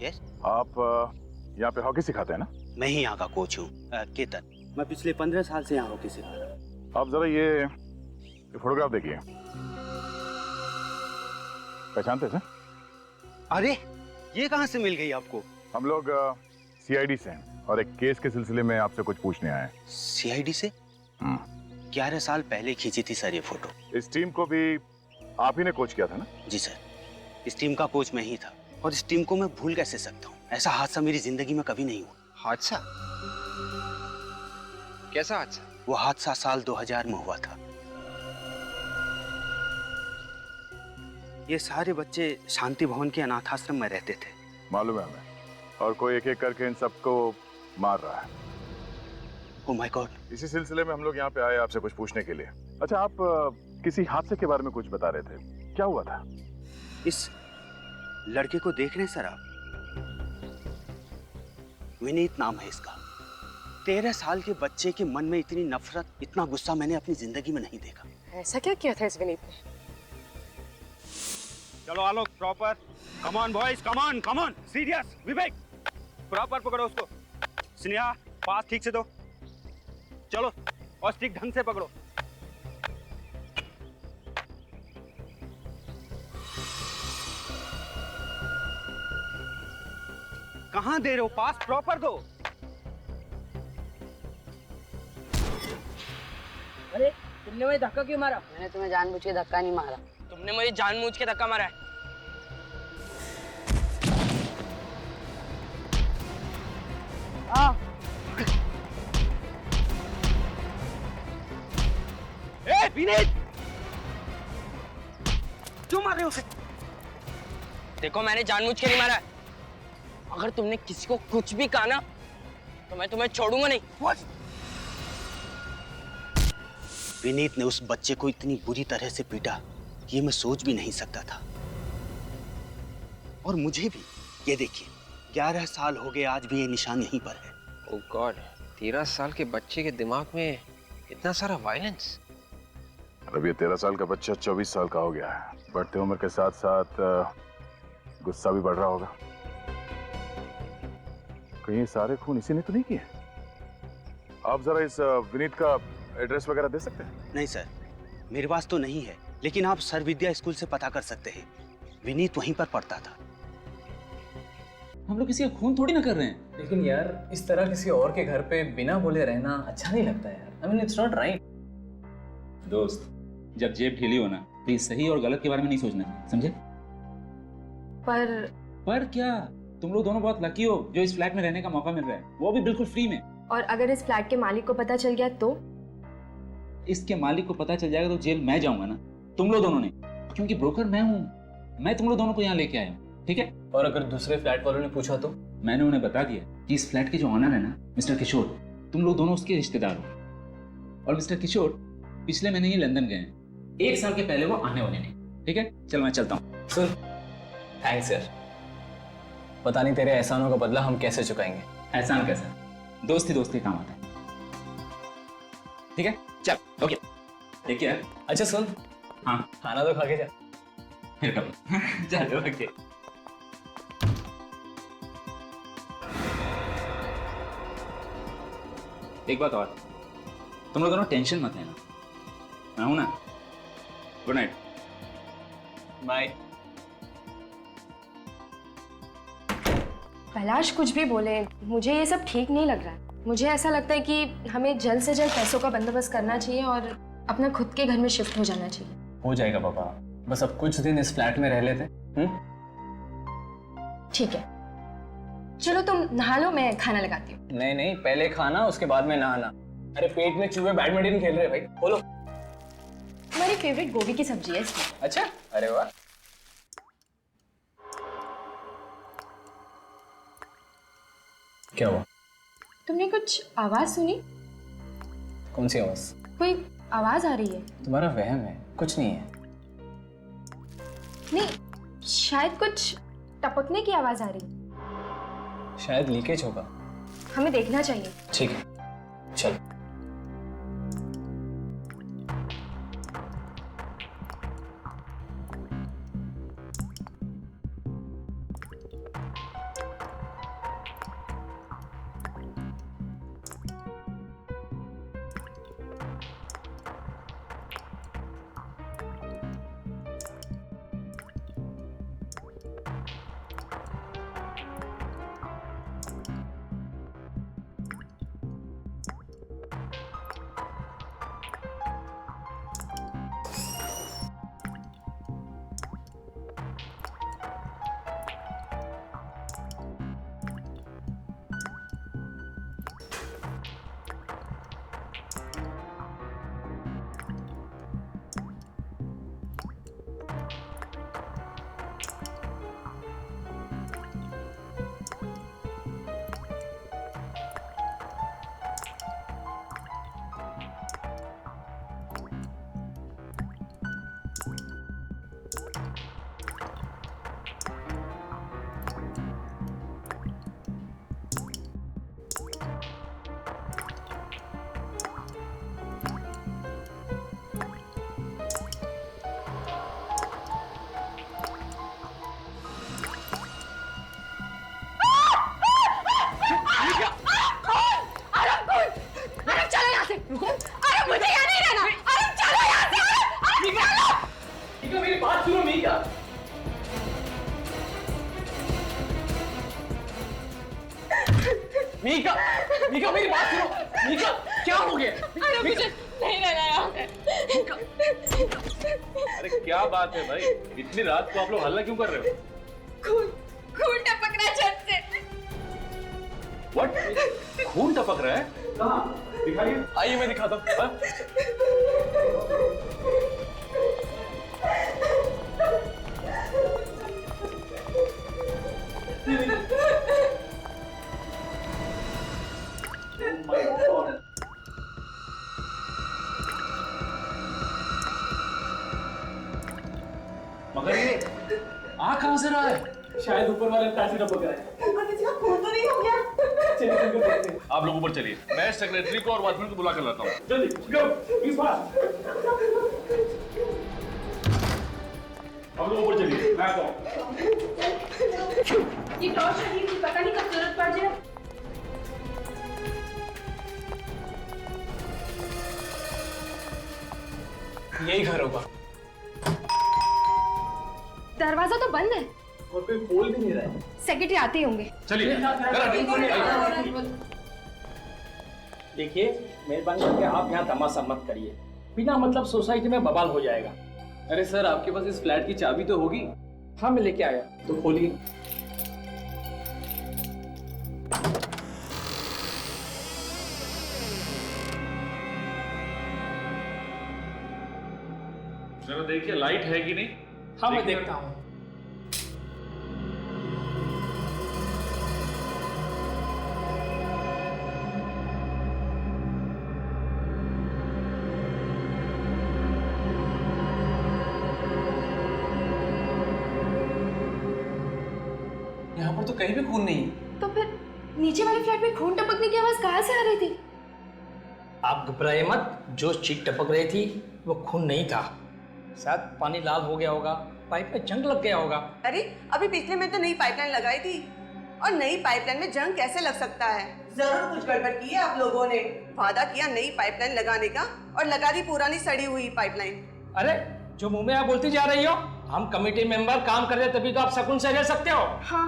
Yes. आप यहाँ पे हॉकी सिखाते हैं ना? मैं ही यहाँ का कोच हूँ, केतन। मैं पिछले 15 साल से यहाँ हॉकी सिखा रहा हूँ। आप जरा ये फोटोग्राफ देखिए, पहचानते हैं? अरे ये कहाँ से मिल गई आपको? हम लोग सीआईडी से हैं और एक केस के सिलसिले में आपसे कुछ पूछने आए हैं। सीआईडी से? 11 साल पहले खींची थी सर ये फोटो। इस टीम को भी आप ही ने कोच किया था ना? जी सर, इस टीम का कोच मैं ही था और इस टीम को मैं भूल कैसे सकता हूँ? ऐसा हादसा मेरी जिंदगी में कभी नहीं हुआ। हादसा? कैसा हादसा? वो हादसा साल 2000 में हुआ था। ये सारे बच्चे शांति भवन के अनाथाश्रम में रहते थे। मालूम है हमें, और कोई एक एक करके इन सबको मार रहा है। Oh my God. इसी सिलसिले में हम लोग यहाँ पे आए आपसे कुछ पूछने के लिए। अच्छा, आप किसी हादसे के बारे में कुछ बता रहे थे, क्या हुआ था? इस लड़के को देख रहे हैं सर आप? विनीत नाम है इसका। 13 साल के बच्चे के मन में इतनी नफरत, इतना गुस्सा मैंने अपनी जिंदगी में नहीं देखा। ऐसा क्या किया था इस विनीत ने? चलो Alok, proper. Come on boys, come on, come on. Serious, Vivek proper पकड़ो उसको। स्नेहा पास ठीक से दो। चलो, और स्टिक ढंग से पकड़ो। कहां दे रहे हो? पास प्रॉपर दो। अरे तुमने मुझे धक्का क्यों मारा? मैंने तुम्हें जानबूझ के धक्का नहीं मारा। तुमने मुझे जानबूझ के धक्का मारा है। ए विनीत, क्यों मार रहे हो उसे? देखो मैंने जानबूझ के नहीं मारा है। अगर तुमने किसी को कुछ भी कहा ना तो मैं तुम्हें छोड़ूंगा नहीं। विनीत ने उस बच्चे को इतनी बुरी तरह से पीटा, ये मैं सोच भी नहीं सकता था। और मुझे भी, ये देखिए 11 साल हो गए, आज भी ये निशान यहीं पर है। ओह गॉड, 13 साल के बच्चे के दिमाग में इतना सारा वायलेंस। अब ये 13 साल का बच्चा 24 साल का हो गया है। बढ़ते उम्र के साथ साथ गुस्सा भी बढ़ रहा होगा। कहीं ये सारे खून इसी ने तो नहीं किए? आप जरा इस विनीत का एड्रेस वगैरह दे सकते हैं? नहीं सर, मेरे पास तो नहीं है, लेकिन आप सर विद्या स्कूल से पता कर सकते हैं। विनीत वहीं पर पढ़ता था। हम लोग किसी का खून थोड़ी ना कर रहे हैं। लेकिन यार इस तरह किसी और के घर पे बिना बोले रहना अच्छा नहीं लगता यार। I mean, it's not right. दोस्त, जब जेब ढीली हो ना, प्लीज सही और गलत के बारे में नहीं सोचना, समझे? पर क्या? तुम लोग दोनों बहुत लकी हो जो इस फ्लैट में रहने का मौका मिल रहा है, वो भी बिल्कुल फ्री में। और अगर इस फ्लैट के मालिक को पता चल गया तो? इसके मालिक को पता चल जाएगा तो जेल मैं जाऊंगा ना, तुम लोग दोनों ने, क्योंकि ब्रोकर मैं हूँ। मैं तुम लोग दोनों को यहाँ लेके आया हूँ, ठीक है? और अगर दूसरे फ्लैट वालों ने पूछा तो? मैंने उन्हें बता दिया कि इस फ्लैट के जो ऑनर है ना, मिस्टर किशोर, तुम लोग दोनों उसके रिश्तेदार हो। और मिस्टर किशोर पिछले महीने ही लंदन गए हैं, 1 साल के पहले वो आने वाले नहीं, ठीक है? चल मैं चलता हूँ। सुन, थैंक्स यार। पता नहीं तेरे एहसानों का बदला हम कैसे चुकाएंगे। एहसान कैसा? दोस्ती दोस्ती काम आता है, ठीक है? चल, ओके, ठीक है। अच्छा सुन, हाँ, खाना तो खा के जा। फिर कभी चलो, ओके। एक बात और, तुम लोग दोनों टेंशन मत लेना, मैं हूं ना। Good night. बाय। कैलाश कुछ भी बोले, मुझे ये सब ठीक नहीं लग रहा है। मुझे ऐसा लगता है कि हमें जल्द से जल्द पैसों का बंदोबस्त करना चाहिए और अपना खुद के घर में शिफ्ट हो जाना चाहिए। हो जाएगा पापा, बस अब कुछ दिन इस फ्लैट में रह लेते। ठीक है, चलो तुम नहा लो, मैं खाना लगाती हूँ। नहीं नहीं, पहले खाना उसके बाद में नहाना। अरे पेट में चूहे बैडमिंटन खेल रहे भाई, बोलो। मेरी फेवरेट गोभी की सब्जी है इसमें। अच्छा, अरे वाह। क्या हुआ? तुमने कुछ आवाज सुनी? कौन सी आवाज? कोई आवाज आ रही है। तुम्हारा वहम है, कुछ नहीं है। नहीं, शायद कुछ टपकने की आवाज आ रही है। शायद लीकेज होगा। हमें देखना चाहिए। ठीक है, चल। मीका, मीका मेरी बात सुनो। मीका क्या हो गया? अरे मुझे नहीं रहना यहाँ पे। अरे क्या बात है भाई, इतनी रात को आप लोग हल्ला क्यों कर रहे हो? खून टपक रहा है छत से। What? खून टपक रहा है? कहाँ? दिखाइए। आइए मैं दिखाता हूँ। हाँ? मगर ये आ कहां से रहा है? शायद ऊपर वाले पैर से टपक रहा है। ऊपर किसी का खून तो नहीं हो गया? चलिए चल कर देखते हैं। आप लोग ऊपर चलिए, मैं सेक्रेटरी को और वॉचमैन को बुला कर लाता हूँ। जल्दी गो इस बार। आप लोग ऊपर चलिए, मैं आता हूँ। ये टॉर्च रखी थी, पता नहीं कब जरूरत पड़ जाए। यही घर होगा। दरवाजा तो बंद है। और कोई खोल भी नहीं रहा है। सेक्रेटरी आते ही होंगे। चलिए। देखिए मेहरबानी करके आप यहाँ तमाशा मत करिए, बिना मतलब सोसाइटी में बवाल हो जाएगा। अरे सर, आपके पास इस फ्लैट की चाबी तो होगी? हाँ मैं लेके आया, तो खोलिए। जरा देखिए लाइट है कि नहीं। हाँ मैं देखता हूँ। यहाँ पर तो कहीं भी खून नहीं है। तो फिर नीचे वाले फ्लैट में खून टपकने की आवाज कहाँ से आ रही थी? आप घबराइए मत, जो चीख टपक रही थी वो खून नहीं था, शायद पानी लाल हो गया होगा, पाइप में जंग लग गया होगा। अरे अभी पिछले में तो नई पाइपलाइन लगाई थी, और नई पाइपलाइन में जंग कैसे लग सकता है? जरूर कुछ गड़बड़ की है आप लोगों ने। वादा किया नई पाइपलाइन लगाने का और लगा दी पुरानी सड़ी हुई पाइपलाइन। अरे जो मुंह में आप बोलती जा रही हो, हम कमेटी मेंबर काम कर रहे तभी तो आप सुकून से रह सकते हो। हाँ,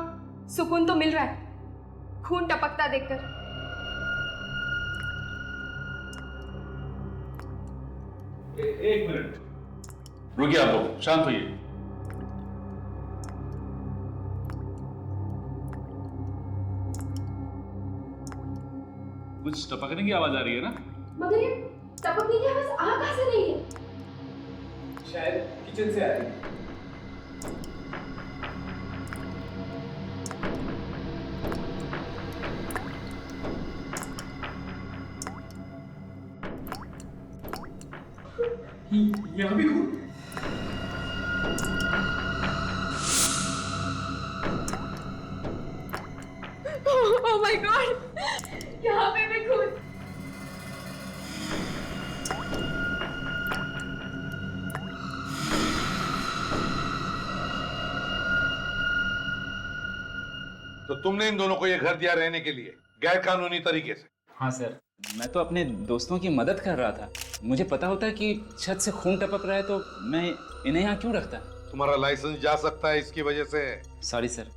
सुकून तो मिल रहा है खून टपकता देखकर। एक मिनट रुकिए, आप लोग शांत होइए। कुछ टपकने की आवाज आ रही है ना? मगर ये टपकने की आवाज आ कहाँ से रही है? शायद किचन से आ रही है। यहाँ भी खून। ओह माय गॉड, यहाँ पे भी खून। तो तुमने इन दोनों को ये घर दिया रहने के लिए गैर कानूनी तरीके से? हाँ सर, मैं तो अपने दोस्तों की मदद कर रहा था। मुझे पता होता कि छत से खून टपक रहा है तो मैं इन्हें यहाँ क्यों रखता। तुम्हारा लाइसेंस जा सकता है इसकी वजह से। सॉरी सर,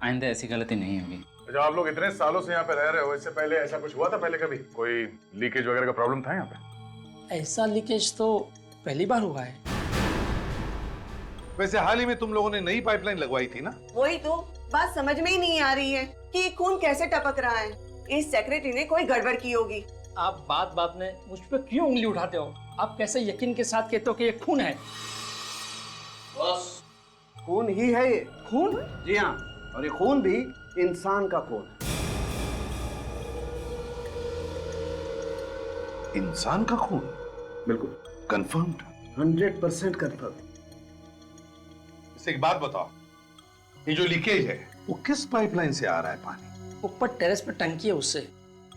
आइंदा ऐसी गलती नहीं होगी। अच्छा, आप लोग इतने सालों से यहाँ पे रह रहे हो, इससे पहले ऐसा कुछ हुआ था पहले कभी? कोई लीकेज वगैरह का प्रॉब्लम था यहाँ पे? ऐसा लीकेज तो पहली बार हुआ है। वैसे हाल ही में तुम लोगों ने नई पाइपलाइन लगवाई थी ना? वही तो बात समझ में ही नहीं आ रही है कि ये खून कैसे टपक रहा है। इस सेक्रेटरी ने कोई गड़बड़ की होगी। आप बात बात में मुझ पर क्यों उंगली उठाते हो? आप कैसे यकीन के साथ कहते हो कि ये खून है? बस खून ही है ये। खून? जी हाँ, और ये खून भी इंसान का खून है। इंसान का खून? बिल्कुल कंफर्म्ड? 100% कंफर्म। से एक बात बताओ, ये जो लीकेज है वो किस पाइपलाइन से आ रहा है पानी? ऊपर टेरेस पे टंकी है उससे।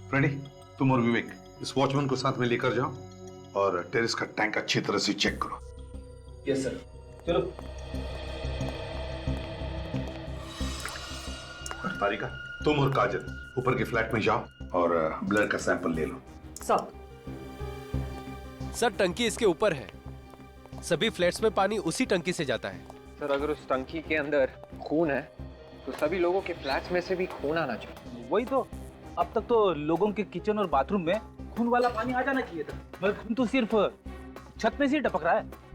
फ्रेडी, तुम और विवेक इस वॉचमैन को साथ में लेकर जाओ और टेरेस का टैंक अच्छी तरह से चेक करो। Yes sir. चलो। और तारिका, तुम और काजल ऊपर के फ्लैट में जाओ और ब्लड का सैंपल ले लो। सर टंकी इसके ऊपर है, सभी फ्लैट्स में पानी उसी टंकी से जाता है। सर अगर उस टंकी के अंदर खून है तो सभी लोगों के फ्लैट्स में से भी खून आना चाहिए। वही तो, अब तक तो लोगों के किचन और बाथरूम में खून वाला पानी आ जाना चाहिए था, मगर खून तो सिर्फ छत में से ही टपक रहा है।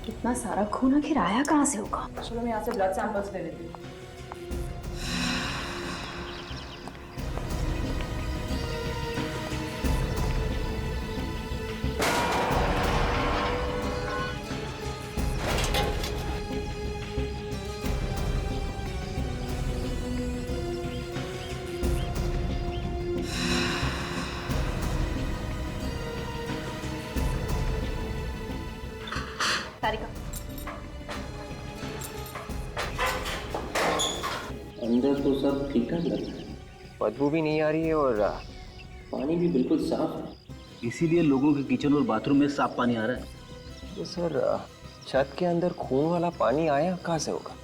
इतना सारा खून आखिर आया कहाँ से होगा? चलो मैं यहाँ से ब्लड सैंपल्स ले लेती हूँ। अंदर तो सब ठीक ठाक लग रहा है, बदबू भी नहीं आ रही है और पानी भी बिल्कुल साफ है। इसीलिए लोगों के किचन और बाथरूम में साफ पानी आ रहा है। तो सर छत के अंदर खून वाला पानी आया कहाँ से होगा?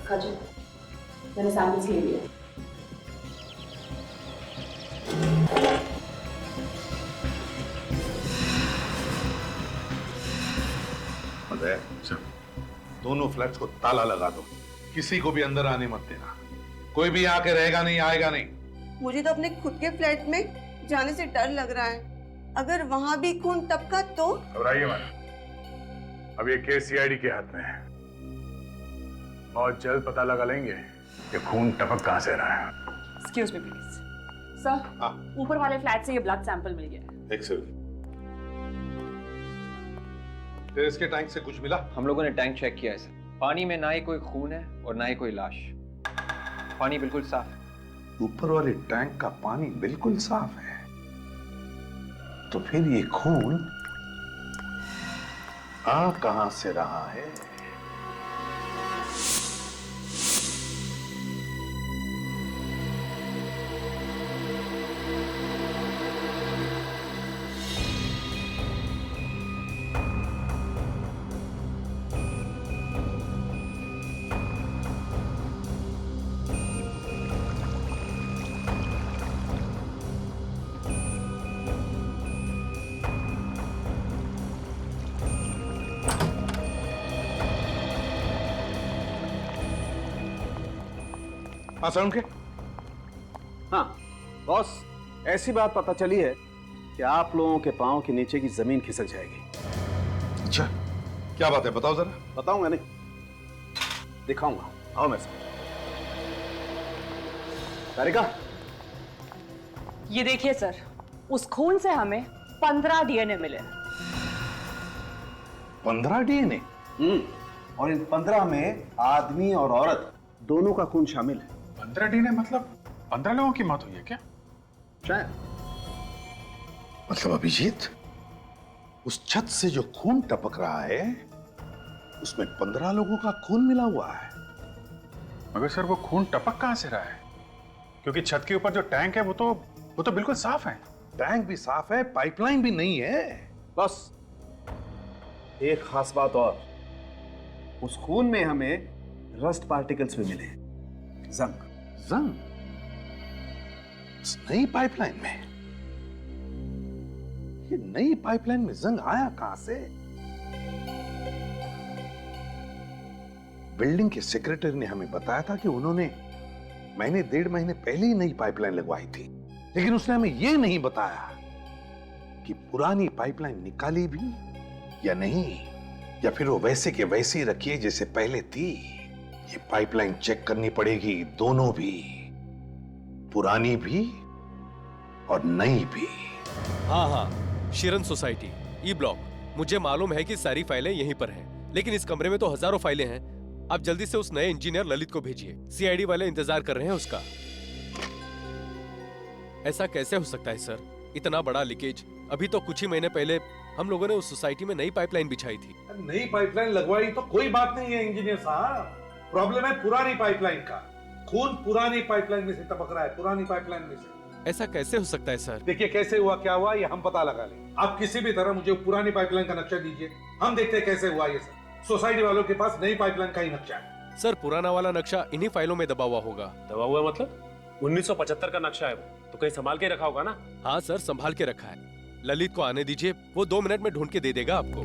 काजल, मैंने सैंपल्स ले लिए। दोनों फ्लैट्स को ताला लगा दो, किसी को भी अंदर आने मत देना। कोई भी आके रहेगा नहीं, आएगा नहीं। मुझे तो अपने खुद के फ्लैट में जाने से डर लग रहा है, अगर वहां भी खून टपका तो। घबराइए मत, अब ये केस सीआईडी के हाथ में है, बहुत जल्द पता लगा लेंगे कि खून टपक कहां से रहा है। एक्सक्यूज मी प्लीज सर, ऊपर वाले फ्लैट से ये ब्लड सैंपल मिल गया है। एक सेकंड, टेरेस के टैंक से कुछ मिला? हम लोगों ने टैंक चेक किया है सर, पानी में ना ही कोई खून है और ना ही कोई लाश, पानी बिल्कुल साफ है। ऊपर वाले टैंक का पानी बिल्कुल साफ है, तो फिर ये खून आ कहां से रहा है? साउंड के? हाँ बॉस, ऐसी बात पता चली है कि आप लोगों के पांव के नीचे की जमीन खिसक जाएगी। अच्छा, क्या बात है, बताओ जरा। बताऊंगा नहीं, दिखाऊंगा, आओ मेरे साथ। तारिका, ये देखिए सर, उस खून से हमें 15 डीएनए मिले। 15 डीएनए? और इन 15 में आदमी और औरत दोनों का खून शामिल है। 15 डीएनए मतलब 15 लोगों की मौत हुई है क्या? शायद। मतलब अभिजीत, उस छत से जो खून टपक रहा है उसमें 15 लोगों का खून मिला हुआ है। मगर सर वो खून टपक कहां से रहा है? क्योंकि छत के ऊपर जो टैंक है वो तो बिल्कुल साफ है। टैंक भी साफ है, पाइपलाइन भी नहीं है। बस एक खास बात और, उस खून में हमें रस्ट पार्टिकल्स भी मिले, जंग। जंग? इस नई पाइपलाइन में? ये नई पाइपलाइन में जंग आया कहां से? बिल्डिंग के सेक्रेटरी ने हमें बताया था कि उन्होंने महीने 1.5 महीने पहले ही नई पाइपलाइन लगवाई थी, लेकिन उसने हमें यह नहीं बताया कि पुरानी पाइपलाइन निकाली भी या नहीं। या फिर वो वैसे के वैसे ही रखिए जैसे पहले थी। ये पाइपलाइन चेक करनी पड़ेगी, दोनों भी, पुरानी भी और नई भी। हाँ हाँ, शिरन सोसाइटी, ई ब्लॉक। मुझे मालूम है कि सारी फाइलें यहीं पर हैं, लेकिन इस कमरे में तो हजारों फाइलें हैं। आप जल्दी से उस नए इंजीनियर ललित को भेजिए, सीआईडी वाले इंतजार कर रहे हैं उसका। ऐसा कैसे हो सकता है सर, इतना बड़ा लीकेज? अभी तो कुछ ही महीने पहले हम लोगों ने उस सोसाइटी में नई पाइपलाइन बिछाई थी। नई पाइपलाइन लगवाई तो कोई बात नहीं है इंजीनियर साहब, प्रॉब्लम है पुरानी पाइपलाइन का। खून पुरानी पाइपलाइन में से टपक रहा है, पुरानी पाइपलाइन में से। ऐसा कैसे हो सकता है सर? देखिए कैसे हुआ, क्या हुआ, ये हम पता लगा लें। आप किसी भी तरह मुझे पुरानी पाइपलाइन का नक्शा दीजिए, हम देखते हैं कैसे हुआ ये सब। सोसाइटी वालों के पास नई पाइपलाइन का ही नक्शा है। सर पुराना वाला नक्शा इन्हीं फाइलों में दबा हुआ होगा। दबा हुआ मतलब? 1975 का नक्शा है वो, तो कहीं संभाल के रखा होगा ना? हाँ सर, संभाल के रखा है। ललित को आने दीजिए, वो 2 मिनट में ढूंढ के दे देगा आपको।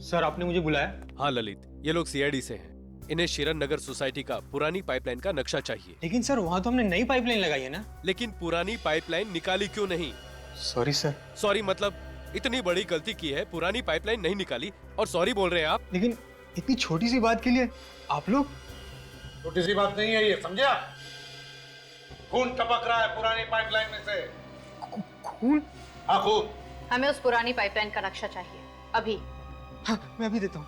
सर आपने मुझे बुलाया? हाँ ललित, ये लोग सीआईडी से हैं। इन्हें शिरन नगर सोसाइटी का पुरानी पाइपलाइन का नक्शा चाहिए। लेकिन सर वहाँ तो हमने नई पाइपलाइन लगाई है ना। लेकिन पुरानी पाइपलाइन निकाली क्यों नहीं? Sorry sir. सॉरी मतलब? इतनी बड़ी गलती की है, पुरानी पाइपलाइन नहीं निकाली और सॉरी बोल रहे हैं आप? लेकिन इतनी छोटी सी बात के लिए आप लोग। छोटी सी बात नहीं है ये, समझा? खून टपक रहा है पुरानी पाइपलाइन में से। खून? हाँ खून। हमें उस पुरानी पाइपलाइन का नक्शा चाहिए अभी। हाँ मैं अभी देता हूँ।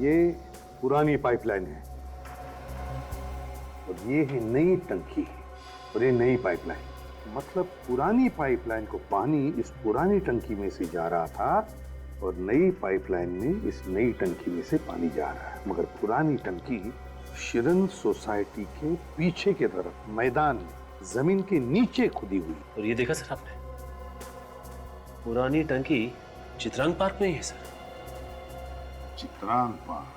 ये पुरानी पाइपलाइन है और ये है नई टंकी और ये नई पाइपलाइन। मतलब पुरानी पाइपलाइन को पानी इस पुरानी टंकी में से जा रहा था और नई पाइपलाइन में इस नई टंकी में से पानी जा रहा है। मगर पुरानी टंकी शिरन सोसाइटी के पीछे के तरफ मैदान में जमीन के नीचे खुदी हुई। और ये देखा सर आपने, पुरानी टंकी चित्रांग पार्क में ही है सर। चित्रांग पार्क?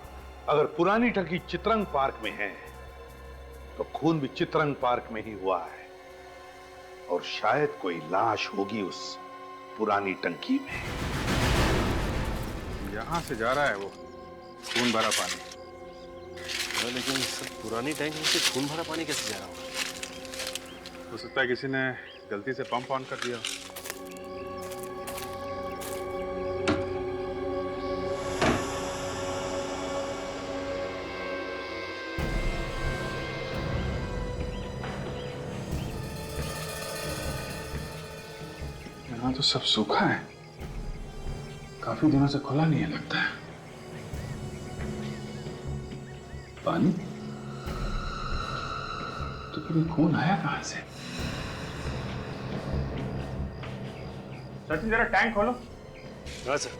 अगर पुरानी टंकी चित्रांग पार्क में है तो खून भी चित्रांग पार्क में ही हुआ है और शायद कोई लाश होगी उस पुरानी टंकी में। यहां से जा रहा है वो खून भरा पानी। लेकिन सर पुरानी टैंक में से खून भरा पानी कैसे जा रहा होगा? हो सकता है किसी ने गलती से पंप ऑन कर दिया। यहाँ तो सब सूखा है, काफी दिनों से खुला नहीं है लगता है। पानी तो कभी खून आया कहां से? सचिन जरा टैंक खोलो। हाँ सर।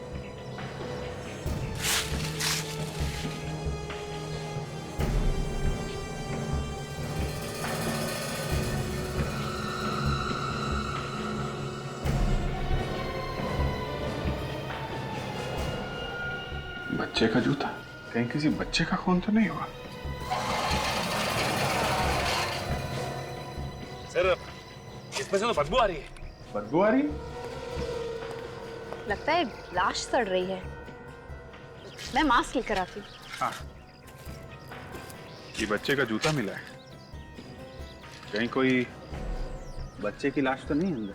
बच्चे का जूता, कहीं किसी बच्चे का खून तो नहीं हुआ? सर इसमें से तो बदबू आ रही है। बदबू आ रही है? लगता है लाश सड़ रही है। मैं मास्क लेकर आती हूँ। हाँ, ये बच्चे का जूता मिला है, कहीं कोई बच्चे की लाश तो नहीं अंदर?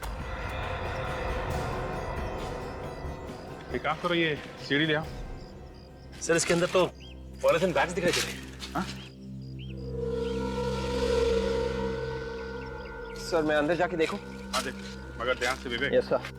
एक काम करो, ये सीढ़ी ले आओ। सर इसके अंदर तो पॉलिथीन बैग्स दिखाई दे रहे हैं। हाँ? सर मैं अंदर जाके देखूं? हाँ देख, मगर ध्यान से विवेक। Yes sir.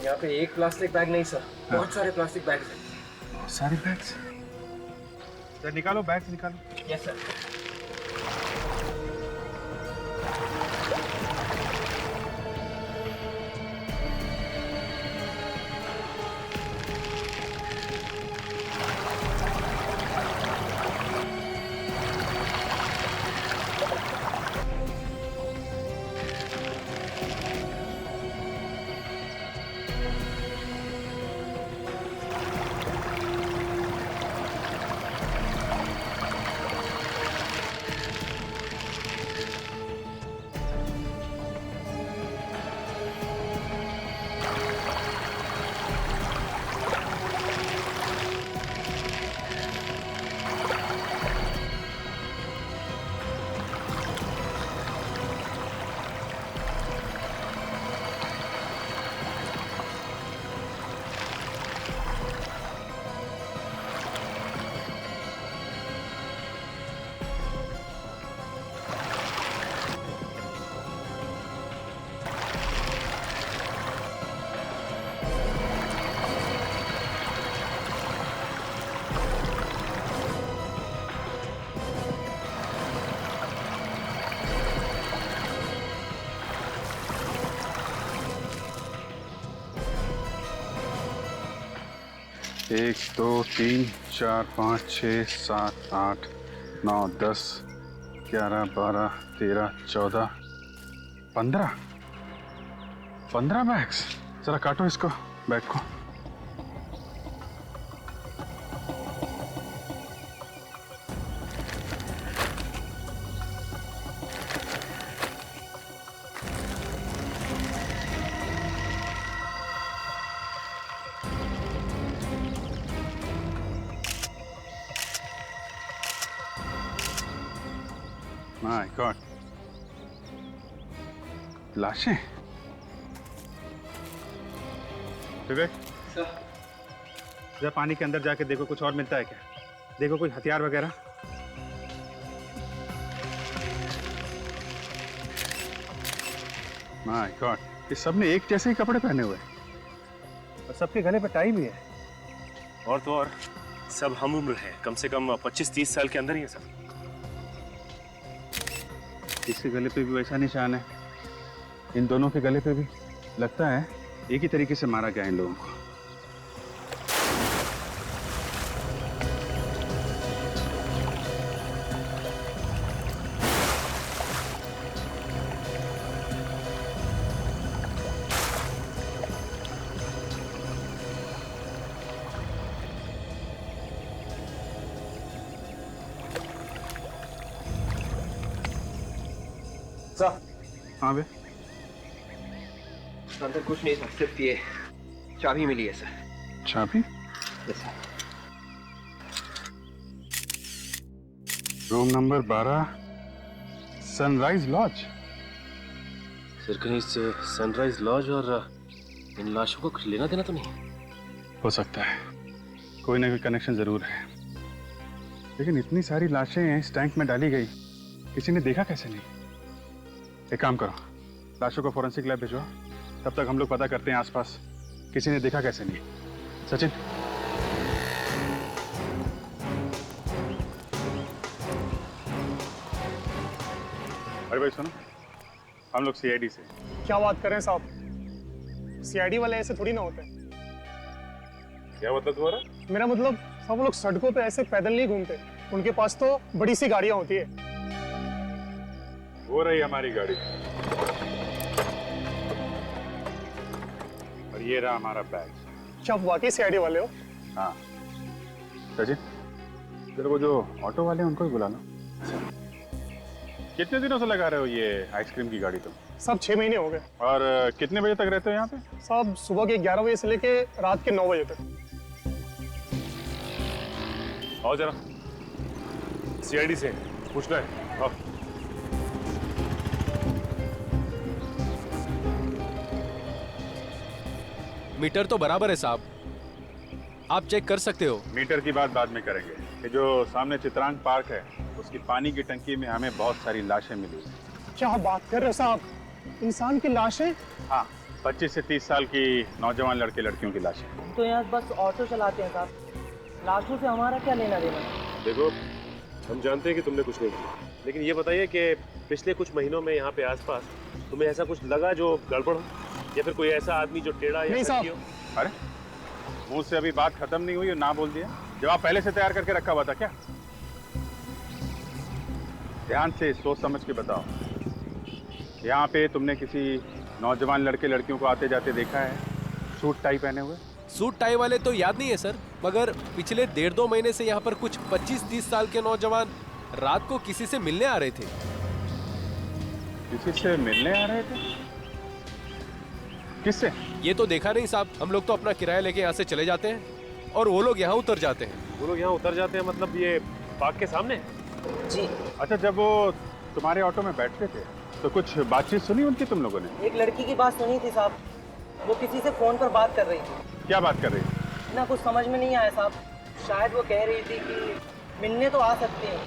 यहाँ पे एक प्लास्टिक बैग नहीं सर, बहुत सारे प्लास्टिक बैग्स हैं। बहुत सारे बैग्स? निकालो बैग्स निकालो। Yes sir. 1 2 3 4 5 6 7 8 9 10 11 12 13 14 15 बैग्स। जरा काटो इसको, बैग को। माय गॉड, लाशें। विवेक, जरा पानी के अंदर जाके देखो कुछ और मिलता है क्या। देखो कोई हथियार वगैरह। माय गॉड, ये सब ने एक जैसे ही कपड़े पहने हुए हैं और सबके गले पे टाई भी है। और तो और सब हम उम्र है, कम से कम 25-30 साल के अंदर ही है सब। इसके गले पे भी वैसा निशान है, इन दोनों के गले पे भी। लगता है एक ही तरीके से मारा गया इन लोगों को। हाँ बे, अंदर कुछ नहीं सर, सिर्फ ये चाबी मिली है सर। चाबी? Room number 12, sunrise lodge. Sir कहीं से सनराइज लॉज और इन लाशों को कुछ लेना देना तो नहीं? हो सकता है, कोई ना कोई कनेक्शन जरूर है। लेकिन इतनी सारी लाशें इस टैंक में डाली गई, किसी ने देखा कैसे नहीं? एक काम करो, लाशों को फॉरेंसिक लैब भिजवाओ, तब तक हम लोग पता करते हैं आसपास किसी ने देखा कैसे नहीं। सचिन, अरे भाई सुनो, हम लोग सीआईडी से। क्या बात कर रहे हैं साहब, सीआईडी वाले ऐसे थोड़ी ना होते। क्या मतलब तुम्हारा? मेरा मतलब सब लोग सड़कों पे ऐसे पैदल नहीं घूमते, उनके पास तो बड़ी सी गाड़ियां होती है। वो रही हमारी गाड़ी और ये रहा हमारा बैग। क्या आप वाकई सीआईडी वाले हो? हाँ सचिन, तेरे को जो ऑटो वाले हैं उनको भी बुला लो। कितने दिनों से लगा रहे हो ये आइसक्रीम की गाड़ी तुम? सब 6 महीने हो गए। और कितने बजे तक रहते हो यहाँ पे? सब सुबह के 11 बजे से लेके रात के 9 बजे तक। आओ जरा, सीआईडी से पूछना है। आओ। मीटर तो बराबर है साहब, आप चेक कर सकते हो। मीटर की बात बाद में करेंगे। ये जो सामने चित्रांग पार्क है, उसकी पानी की टंकी में हमें बहुत सारी लाशें मिली। क्या बात कर रहे हो साहब, इंसान की लाशें? हाँ, 25 से 30 साल की नौजवान लड़के लड़कियों की लाशें। हम तो यहाँ बस ऑटो चलाते हैं साहब, लाशों से हमारा क्या लेना देना? देखो, हम जानते हैं कि तुमने कुछ नहीं किया, लेकिन ये बताइए कि पिछले कुछ महीनों में यहाँ पे आसपास तुम्हें ऐसा कुछ लगा जो गड़बड़ हो, या फिर कोई ऐसा आदमी जो टेढ़ा या नहीं हो? अरे मुंह से अभी बात खत्म नहीं हुई और ना बोल दिया। जवाब पहले से तैयार करके रखा हुआ था क्या? ध्यान से सोच समझ के बताओ। यहाँ पे तुमने किसी नौजवान लड़के लड़कियों को आते जाते देखा है सूट टाई पहने हुए? सूट टाई वाले तो याद नहीं है सर, मगर पिछले 1.5-2 महीने से यहाँ पर कुछ 25-30 साल के नौजवान रात को किसी से मिलने आ रहे थे। किसी से मिलने आ रहे थे? किससे? ये तो देखा नहीं साहब, हम लोग तो अपना किराया लेके यहाँ से चले जाते हैं और वो लोग यहाँ उतर जाते हैं। वो लोग यहाँ उतर जाते हैं मतलब ये पार्क के सामने? जी। अच्छा, जब वो तुम्हारे ऑटो में बैठते थे तो कुछ बातचीत सुनी उनकी तुम लोगों ने? एक लड़की की बात सुनी थी साहब, वो किसी से फोन पर बात कर रही थी। क्या बात कर रही थी? ना कुछ समझ में नहीं आया साहब, शायद वो कह रही थी कि मिलने तो आ सकते हैं,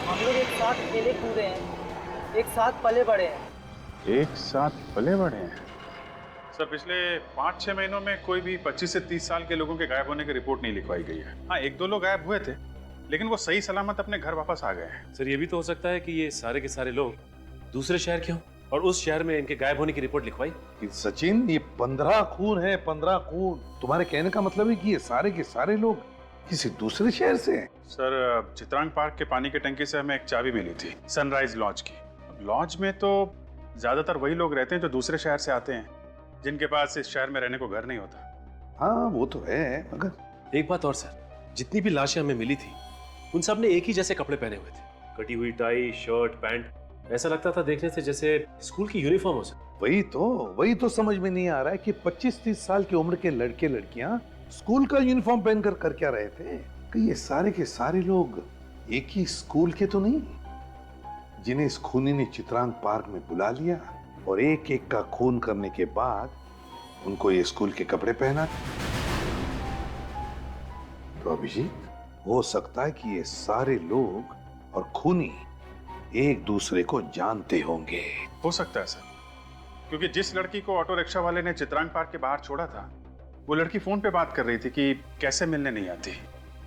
हम लोग एक साथ खेले कूदे हैं, एक साथ पले बड़े हैं। एक साथ पले बड़े हैं? सर, पिछले 5-6 महीनों में कोई भी 25 से 30 साल के लोगों के गायब होने की रिपोर्ट नहीं लिखवाई गई है। हाँ, 1-2 लोग गायब हुए थे, लेकिन वो सही सलामत अपने घर वापस आ गए हैं। सर, ये भी तो हो सकता है कि ये सारे के सारे लोग दूसरे शहर के हों। और उस शहर में इनके गायब होने की रिपोर्ट लिखवाई। सचिन, ये 15 खून है, 15 खून। तुम्हारे कहने का मतलब है कि ये सारे के सारे लोग किसी दूसरे शहर से हैं? सर, चित्रांग पार्क के पानी की टंकी से हमें एक चाबी मिली थी, सनराइज लॉज की। अब लॉज में तो ज्यादातर वही लोग रहते हैं जो दूसरे शहर से आते हैं, जिनके पास इस शहर में रहने को घर नहीं होता। हाँ, वो तो है, मगर एक बात और सर, जितनी भी लाशें हमें मिली थी उन सब ने एक ही जैसे कपड़े पहने हुए थे, कटी हुई टाई, शर्ट, पैंट। ऐसा लगता था देखने से जैसे स्कूल की यूनिफॉर्म हो। वही तो समझ में नहीं आ रहा है कि 25-30 साल की उम्र के लड़के लड़कियां स्कूल का यूनिफॉर्म पहनकर कर क्या रहे थे? कि ये सारे के सारे लोग एक ही स्कूल के तो नहीं, जिन्हें इस खूनी ने चित्रांग पार्क में बुला लिया और एक एक का खून करने के बाद उनको ये स्कूल के कपड़े पहना। तो अभिजीत, हो सकता है कि ये सारे लोग और खूनी एक दूसरे को जानते होंगे। हो सकता है सर, क्योंकि जिस लड़की को ऑटो रिक्शा वाले ने चित्रांग पार्क के बाहर छोड़ा था, वो लड़की फोन पे बात कर रही थी कि कैसे मिलने नहीं आती,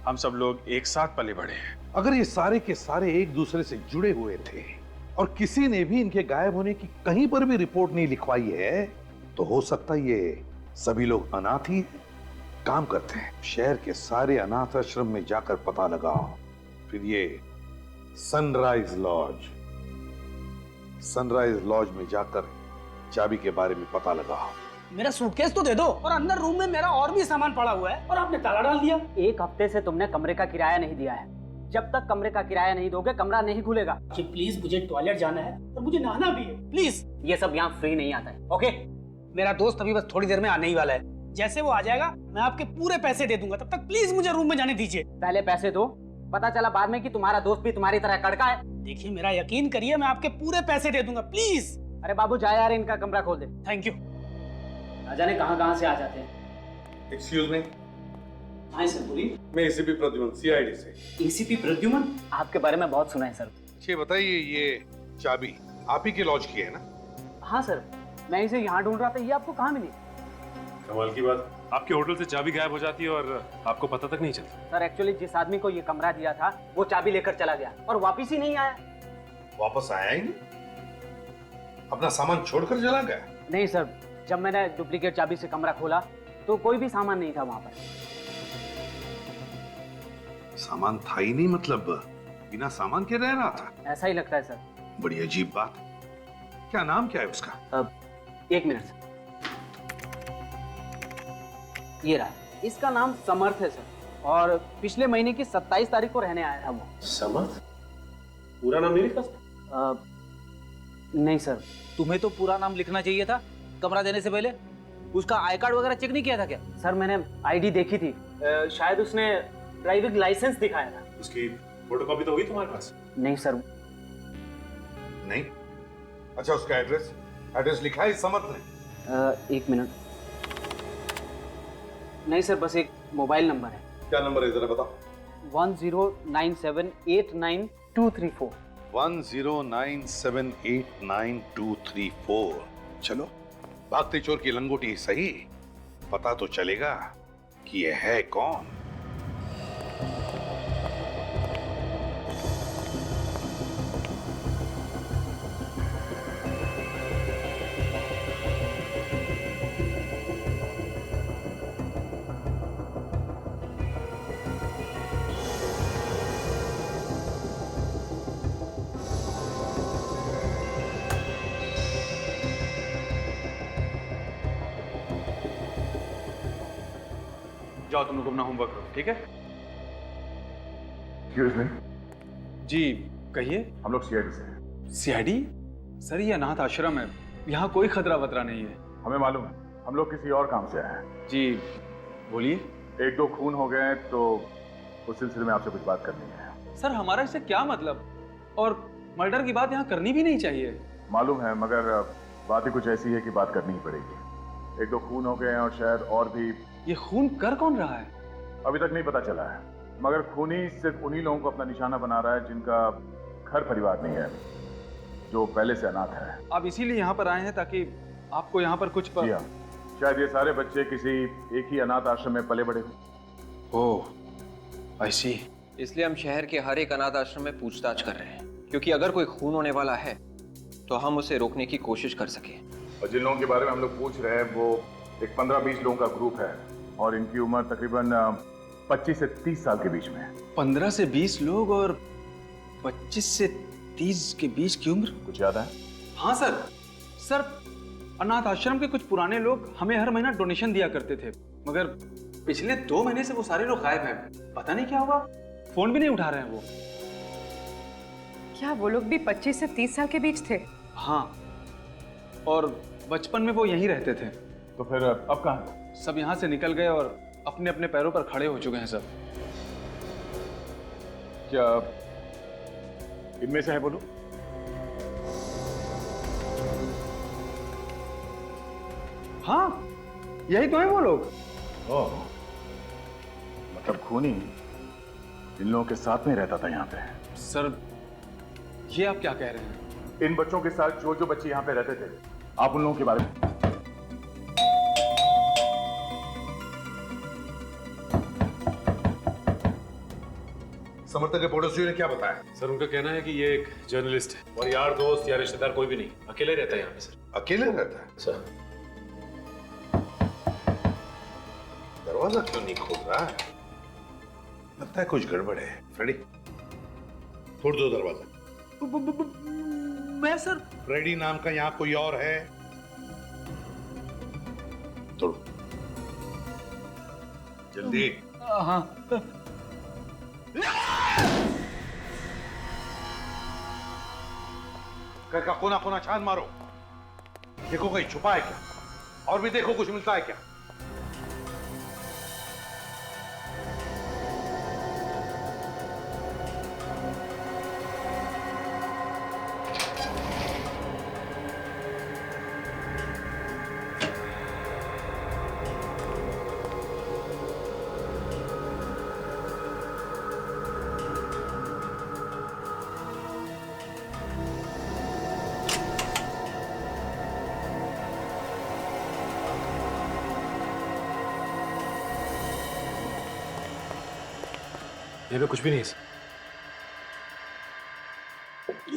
हम सब लोग एक साथ पले बढ़े हैं। अगर ये सारे के सारे एक दूसरे से जुड़े हुए थे और किसी ने भी इनके गायब होने की कहीं पर भी रिपोर्ट नहीं लिखवाई है, तो हो सकता है ये सभी लोग अनाथ ही हैं। काम करते हैं, शहर के सारे अनाथ आश्रम में जाकर पता लगाओ, फिर ये सनराइज लॉज में जाकर चाबी के बारे में पता लगाओ। मेरा सूटकेस तो दे दो, और अंदर रूम में मेरा और भी सामान पड़ा हुआ है और आपने ताला डाल दिया। एक हफ्ते से तुमने कमरे का किराया नहीं दिया है। जब तक कमरे का किराया नहीं दोगे, कमरा नहीं खुलेगा। कि प्लीज, मुझे टॉयलेट जाना है और मुझे नहाना भी है, प्लीज। ये सब यहाँ फ्री नहीं आता है, ओके? मेरा दोस्त अभी बस थोड़ी देर में आने ही वाला है। जैसे वो आ जाएगा मैं आपके पूरे पैसे दे दूंगा। तब तक प्लीज मुझे रूम में जाने दीजिए। पहले पैसे दो, पता चला बाद में कि तुम्हारा दोस्त भी तुम्हारी तरह कड़का है। देखिए, मेरा यकीन करिए, मैं आपके पूरे पैसे दे दूंगा, प्लीज। अरे बाबू जा यार, इनका कमरा खोल दे। Thank you. ना जाने कहाँ से आ जाते हैं। Excuse me. हाँ सर, बोलिए। मैं एसीपी प्रद्युमन, सीआईडी से। एसीपी प्रद्युमन? आपके बारे में बहुत सुना है सर। ये बताइए, ये चाबी आप ही के लॉज की है ना? हाँ सर, मैं इसे यहाँ ढूंढ रहा था, ये आपको कहाँ मिली? कमाल की बात, आपके होटल से चाबी गायब हो जाती है और आपको पता तक नहीं चलता। सर एक्चुअली जिस आदमी को ये कमरा दिया था वो चाबी लेकर चला गया और वापस ही नहीं आया। वापस आया ही नहीं? अपना सामान छोड़कर चला गया? नहीं सर, जब मैंने डुप्लीकेट चाबी से कमरा खोला तो कोई भी सामान नहीं था वहां पर। सामान था ही नहीं, मतलब बिना सामान के रह रहा था? ऐसा ही लगता है सर। बड़ी अजीब बात। क्या नाम क्या है उसका? एक मिनट, ये रहा, इसका नाम समर्थ है सर, और पिछले महीने की 27 तारीख को रहने आया था वो। समर्थ? पूरा नाम नहीं लिखा? नहीं सर। तुम्हें तो पूरा नाम लिखना चाहिए था कमरा देने से पहले। उसका आई कार्ड वगैरह चेक नहीं किया था क्या? सर मैंने आईडी देखी थी, शायद उसने ड्राइविंग लाइसेंस दिखाया था। उसकी फोटोकॉपी तो होगी तुम्हारे पास? नहीं सर। नहीं? अच्छा, उसका एड्रेस लिखा है समर्थ ने? एक मिनट। नहीं सर, बस एक मोबाइल नंबर है। क्या नंबर है जरा बताओ? 1097892234। 1097892234। चलो, भागते चोर की लंगोटी सही, पता तो चलेगा कि ये है कौन। जाओ तुम लोग अपना होमवर्क करो, ठीक है? Excuse me. जी कहिए। हम लोग सीआईडी से हैं। सीआईडी? सर ये अनाथ आश्रम है, यहाँ कोई खतरा वतरा नहीं है। हमें मालूम है, हम लोग किसी और काम से आए हैं। जी बोलिए। 1-2 खून हो गए हैं तो उस सिलसिले में आपसे कुछ बात करनी है। सर हमारा इससे क्या मतलब, और मर्डर की बात यहाँ करनी भी नहीं चाहिए। मालूम है, मगर बात ही कुछ ऐसी है कि बात करनी ही पड़ेगी। 1-2 खून हो गए हैं और शायद और भी। ये खून कर कौन रहा है? अभी तक नहीं पता चला है, मगर खूनी सिर्फ उन्हीं लोगों को अपना निशाना बना रहा है जिनका घर परिवार नहीं है, जो पहले से अनाथ है। आप इसीलिए यहाँ पर आए हैं ताकि आपको यहाँ पर कुछ जी हाँ, शायद ये सारे बच्चे किसी एक ही अनाथ आश्रम में पले बड़े हो। ओह, आई सी। इसलिए हम शहर के हर एक अनाथ आश्रम में पूछताछ कर रहे हैं, क्योंकि अगर कोई खून होने वाला है तो हम उसे रोकने की कोशिश कर सकें। और जिन लोगों के बारे में हम लोग पूछ रहे हैं वो एक 15-20 लोगों का ग्रुप है और इनकी उम्र तकरीबन 25 से 30 साल के बीच में है। 15 से 20 लोग और 25 से 30 के बीच की उम्र? कुछ ज्यादा है? हाँ सर। सर, अनाथ आश्रम के कुछ पुराने लोग हमें हर महीना डोनेशन दिया करते थे, मगर पिछले 2 महीने से वो सारे लोग गायब हैं। पता नहीं क्या हुआ, फोन भी नहीं उठा रहे हैं वो। क्या वो लोग भी 25 से 30 साल के बीच थे? हाँ, और बचपन में वो यहीं रहते थे। तो फिर अब कहाँ? सब यहाँ से निकल गए और अपने अपने पैरों पर खड़े हो चुके हैं सब। क्या इनमें से है बोलो? हाँ, यही तो है वो लोग। ओह, मतलब खूनी इन लोगों के साथ में रहता था यहाँ पे? सर, ये आप क्या कह रहे हैं? इन बच्चों के साथ जो जो बच्चे यहाँ पे रहते थे, आप उन लोगों के बारे में? समर्थक के पड़ोसियों ने क्या बताया? सर, उनका कहना है कि ये एक जर्नलिस्ट है और यार दोस्त या रिश्तेदार कोई भी नहीं, अकेले रहता है यहाँ पे। सर, अकेले रहता है? सर, दरवाजा क्यों नहीं खोल रहा है? लगता है कुछ गड़बड़ है। फ्रेडी, तोड़ दो दरवाजा। मैं सर? फ्रेडी नाम का यहाँ कोई और है? तोड़ो जल्दी। हाँ। घर का कोना कोना छान मारो, देखो कहीं छुपा है क्या, और भी देखो कुछ मिलता है क्या। यहाँ पे कुछ भी नहीं है।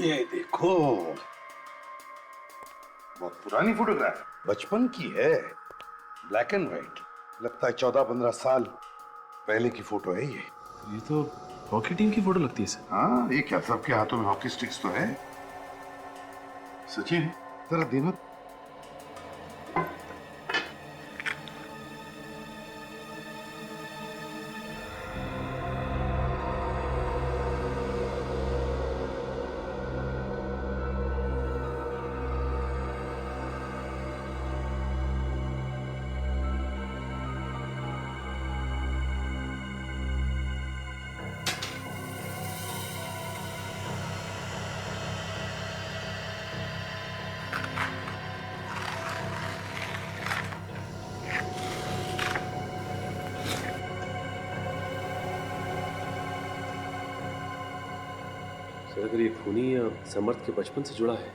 ये देखो, बहुत पुरानी फोटोग्राफ, बचपन की है, ब्लैक एंड व्हाइट। लगता है 14-15 साल पहले की फोटो है ये तो हॉकी टीम की फोटो लगती है सर। हाँ, ये क्या सबके हाथों में हॉकी स्टिक्स तो है। सचिन, जरा देना। सर, अगर ये खूनी या समर्थ के बचपन से जुड़ा है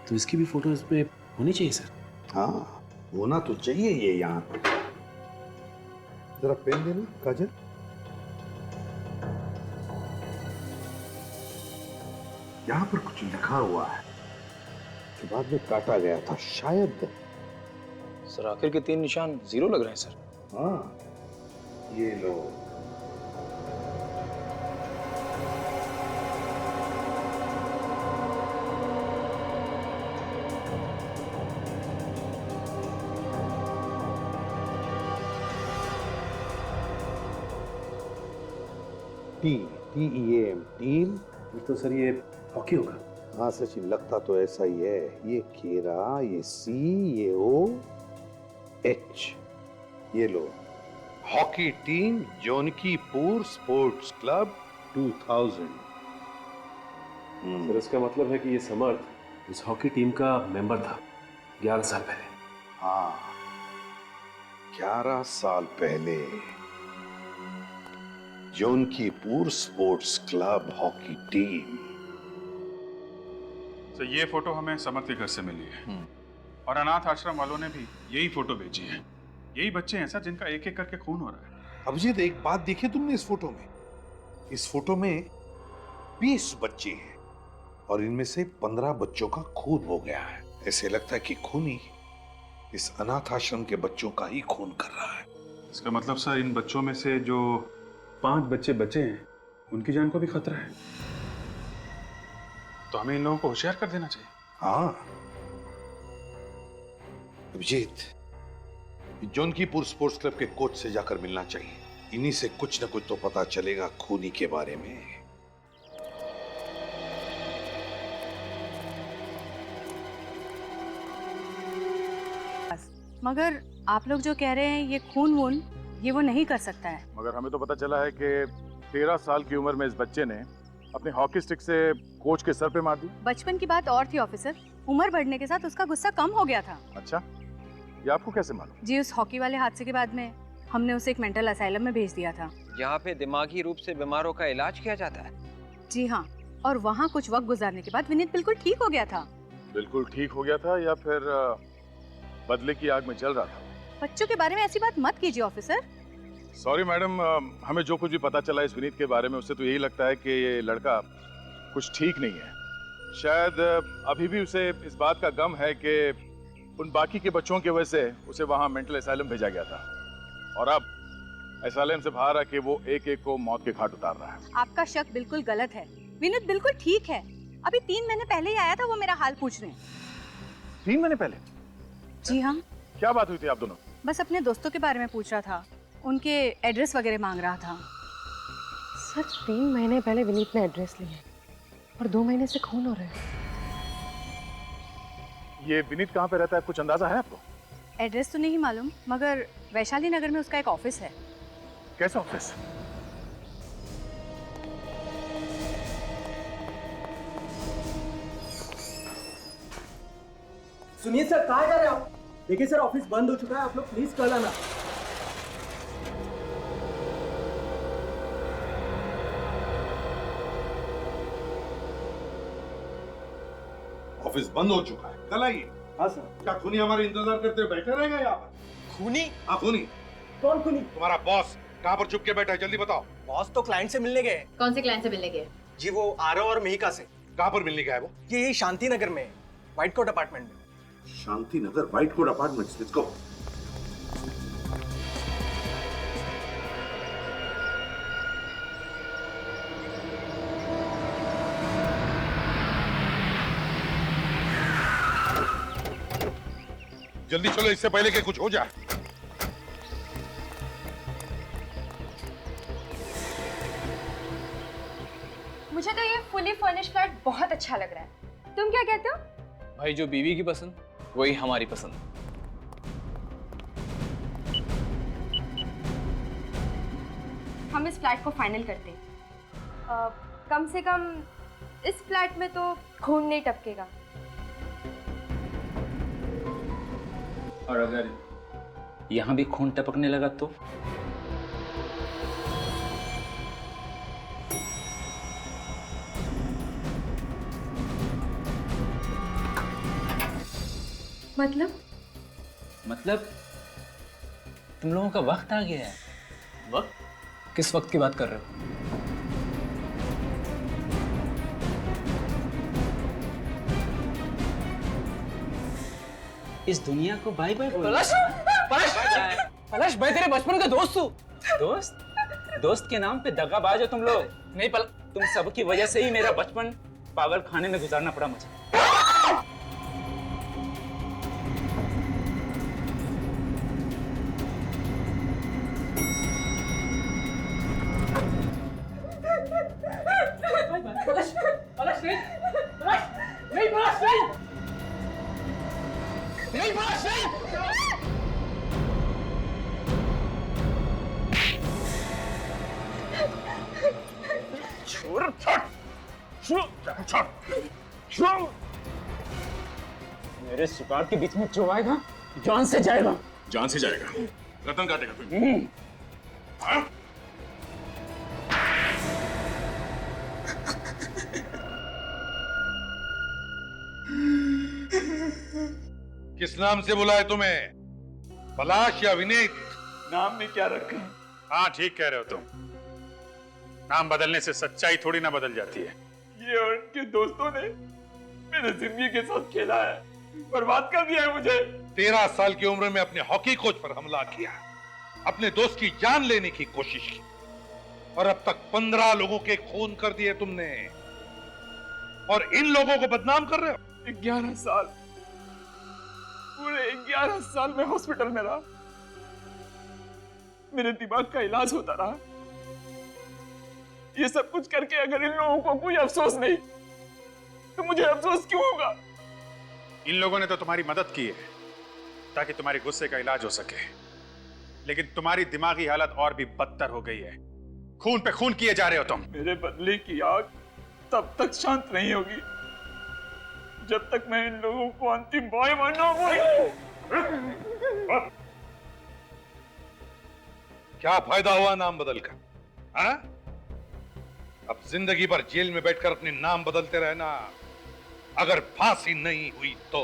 तो इसकी भी फोटो इसमें होनी चाहिए सर। हाँ, होना तो चाहिए ये यहाँ पे। जरा पेन देना काजल। यहाँ पर कुछ लिखा हुआ है कि बाद में काटा गया था शायद। सर, आखिर के 3 निशान 0 लग रहे हैं सर। हाँ, ये लो। TEAM, team. तो सर ये हॉकी होगा। हाँ सचिन, लगता तो ऐसा ही है। ये केरा, ये C, ये OH, ये लो। Hockey team Jonkipur sports club 2000। Sir, इसका मतलब है कि ये समर्थ इस हॉकी टीम का मेंबर था 11 साल पहले। हाँ, 11 साल पहले जोनकीपुर स्पोर्ट्स क्लब हॉकी टीम। तो ये फोटो हमें समर्थ के घर से मिली है और अनाथ आश्रम वालों ने भी यही फोटो भेजी है। यही बच्चे हैं सर जिनका एक एक करके खून हो रहा है। अभिजीत, एक बात देखी तुमने इस फोटो में? इस फोटो में 20 बच्चे हैं और इनमें से 15 बच्चों का खून हो गया है। ऐसे लगता है कि खूनी इस अनाथ आश्रम के बच्चों का ही खून कर रहा है। इसका मतलब सर इन बच्चों में से जो 5 बच्चे बचे हैं उनकी जान को भी खतरा है, तो हमें इन लोगों को होशियार कर देना चाहिए। हाँ अभिजीत, जौनकीपुर स्पोर्ट्स क्लब के कोच से जाकर मिलना चाहिए। इन्हीं से कुछ न कुछ तो पता चलेगा खूनी के बारे में। मगर आप लोग जो कह रहे हैं ये खून वून ये वो नहीं कर सकता है। मगर हमें तो पता चला है कि 13 साल की उम्र में इस बच्चे ने अपने हॉकी स्टिक से कोच के सर पे मार दी। बचपन की बात और थी ऑफिसर, उम्र बढ़ने के साथ उसका गुस्सा कम हो गया था। अच्छा, ये आपको कैसे मालूम? जी, उस हॉकी वाले हादसे के बाद में हमने उसे एक मेंटल असाइलम में भेज दिया था। यहाँ पे दिमागी रूप से बीमारों का इलाज किया जाता है? जी हाँ, और वहाँ कुछ वक्त गुजारने के बाद विनीत बिल्कुल ठीक हो गया था। बिल्कुल ठीक हो गया था या फिर बदले की आग में जल रहा था? बच्चों के बारे में ऐसी बात मत कीजिए ऑफिसर। सॉरी मैडम, हमें जो कुछ भी पता चला इस विनीत के बारे में उससे तो यही लगता है कि ये लड़का कुछ ठीक नहीं है। शायद अभी भी उसे इस बात का गम है कि उन बाकी के बच्चों की वजह से उसे वहाँ मेंटल असाइलम भेजा गया था और अब असाइलम से बाहर आके वो एक एक को मौत के घाट उतार रहा है। आपका शक बिल्कुल गलत है, विनीत बिल्कुल ठीक है। अभी 3 महीने पहले ही आया था वो मेरा हाल पूछने। 3 महीने पहले? जी हाँ। क्या बात हुई थी आप दोनों? बस अपने दोस्तों के बारे में पूछ रहा था, उनके एड्रेस वगैरह मांग रहा था। सर 3 महीने पहले विनीत ने एड्रेस लिया और 2 महीने से खून हो रहा है। ये विनीत कहाँ पे रहता है, कुछ अंदाजा है आपको? एड्रेस तो नहीं मालूम, मगर वैशाली नगर में उसका एक ऑफिस है। कैसा ऑफिस? सुनिए सर, कहाँ जा रहे हैं आप? देखिए सर, ऑफिस बंद हो चुका है, आप लोग प्लीज कल आना। ऑफिस बंद हो चुका है, कल आइए। हाँ सर। क्या खूनी हमारे इंतजार करते हुए बैठे रहेगा यहाँ पर? खूनी? हाँ खूनी। कौन खूनी? तुम्हारा बॉस कहाँ पर छुप के बैठा है, जल्दी बताओ। बॉस तो क्लाइंट से मिलने गए। कौन से क्लाइंट से मिलने गए? जी वो आरव और मिहिका से। कहाँ पर मिलने गया है वो? ये यही शांति नगर में, व्हाइट कोट अपार्टमेंट में। Shanti Nagar white coat apartments, let's go. जल्दी चलो इससे पहले कि कुछ हो जाए। मुझे तो ये फुली फर्निश्ड फ्लैट बहुत अच्छा लग रहा है। तुम क्या कहते हो? भाई जो बीवी की पसंद वही हमारी पसंद। हम इस फ्लैट को फाइनल करते हैं। कम से कम इस फ्लैट में तो खून नहीं टपकेगा। और अगर यहाँ भी खून टपकने लगा तो? मतलब तुम लोगों का वक्त आ गया है। वक्त? किस वक्त की बात कर रहे हो? इस दुनिया को बाय बाय बोलो। पलश! पलश! पलश, मैं तेरे बचपन का दोस्त हूँ। दोस्त? दोस्त के नाम पे दगाबाज हो तुम लोग। नहीं पल, तुम सबकी वजह से ही मेरा बचपन पागल खाने में गुजारना पड़ा मुझे। पलश! पलश नहीं! पलश! नहीं पलश नहीं! नहीं पलश नहीं! छोड़, छोड़, छोड़, छोड़, छोड़। मेरे शिकार के बीच में जो आएगा जान से जाएगा। जान से जाएगा? गर्दन काटेगा तुम? हाँ? किस नाम से बुलाए तुम्हें, पलाश या विनीत? नाम में क्या रखे? हाँ ठीक कह रहे हो तुम। नाम बदलने से सच्चाई थोड़ी ना बदल जाती है। ये और उनके दोस्तों ने मेरे जिंदगी के साथ खेला है, बर्बाद कर दिया है मुझे। 13 साल की उम्र में अपने हॉकी कोच पर हमला किया, अपने दोस्त की जान लेने की कोशिश की, और अब तक 15 लोगों के खून कर दिए तुमने, और इन लोगों को बदनाम कर रहे हो। 11 साल, पूरे 11 साल में हॉस्पिटल में रहा, मेरे दिमाग का इलाज होता रहा। ये सब कुछ करके अगर इन लोगों को कोई अफसोस नहीं, तो मुझे अफसोस क्यों होगा? इन लोगों ने तो तुम्हारी मदद की है ताकि तुम्हारे गुस्से का इलाज हो सके, लेकिन तुम्हारी दिमागी हालत और भी बदतर हो गई है। खून पे खून किए जा रहे हो तुम। मेरे बदले की आग तब तक शांत नहीं होगी जब तक मैं इन लोगों को अंतिम बॉय मानना। क्या फायदा हुआ नाम बदलकर? हाँ? अब जिंदगी भर जेल में बैठकर अपने नाम बदलते रहना, अगर फांसी नहीं हुई तो।